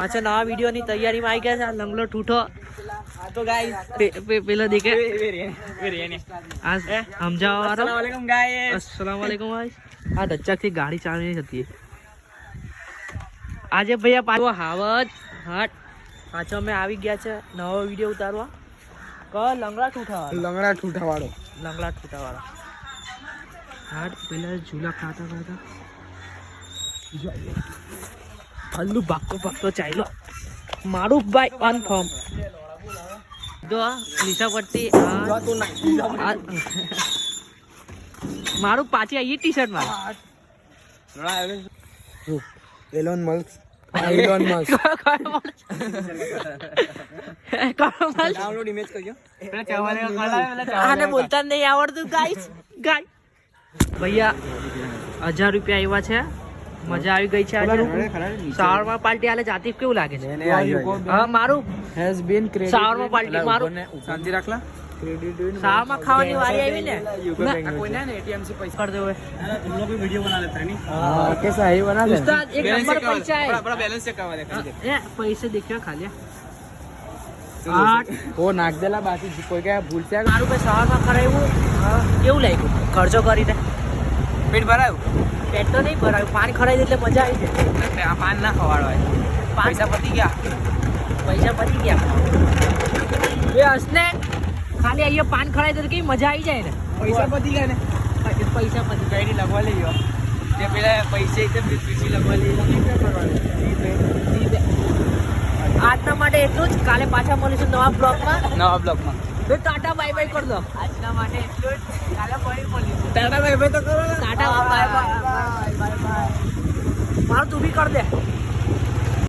પાછા નવા વિડીયો ની તૈયારી માં આવી ગયા છે. લંગલો ઠૂઠો તો ગાઈસ પેલો દેખે આ સમજાવવા વાળો. अस्सलाम गाइस. અસ્સલામ વાલેકુમ ગાઈસ. આ ધચ્ચક થી ગાડી ચાલવી હતી આજે ભૈયા. પાછો હાવજ હાટ પાછો અમે આવી ગયા છે નવો વિડીયો ઉતારવા. લંગડા ઠૂઠા વાળો હાટ પેલા ઝૂલા ખાતા હલ્લુ ભાગતો ચાલ્યો મારું ભાઈ કન્ફર્મ. જો લીસા પડતી મારું પાછી આવી ટી શર્ટ માં એલોન મસ્ક ડાઉનલોડ ઇમેજ કરજો. આને બોલતા નહીં આવડતું ગાઈસ. ભૈયા 1000 રૂપિયા આવ્યા છે. મજા આવી ગઈ છે આજે. સાવરમાં પાર્ટી આલે જાતી કેવું લાગે છે? હા મારું હેઝ બીન ક્રેડિટ. સાવરમાં પાર્ટી મારું શાંતિ રાખલા. સાવરમાં ખાવાની વારી આવી ને કોઈને ને એટીએમ से पैसा कर दो तुम लोग भी वीडियो बना लेते हैं नहीं? हां कैसा है बना ले. उस्ताद एक नंबर पैसा है. बड़ा बैलेंस चेक करवा दे. ए पैसे देखियो खाली 8 ઓ નાખ દેલા બાકી કોઈ કે ભૂલશે. મારું ભાઈ સાવરમાં કરાવ્યું કેવું લાગ્યું ખર્ચો કરીને? પેટ ભરાયું? પેટ તો નહીં ભરાયું, પાણી ખરાઈ એટલે મજા આવી જાય. આ પાન ના ખવાડવાય. પૈસા પતી ગયા. એ હસને ખાલી અહીંયા પાન ખરાઈ દે તો કેવી મજા આવી જાય ને. પૈસા પતી ગયા ને. પૈસા પછી કઈ લગવા લઈ ગયો તે પેલા પૈસે પીસી લગવા લઈ આજના માટે એટલું જ. કાલે પાછા મળીશું નવા બ્લોગમાં. તો ટાટા બાય બાય કરી દો. આજના માટે એટલું જ. કાલે ફરી મળીશું. ટાટા બાય બાય તો કરો. Tata bye bye. મારું તું બી કર દે.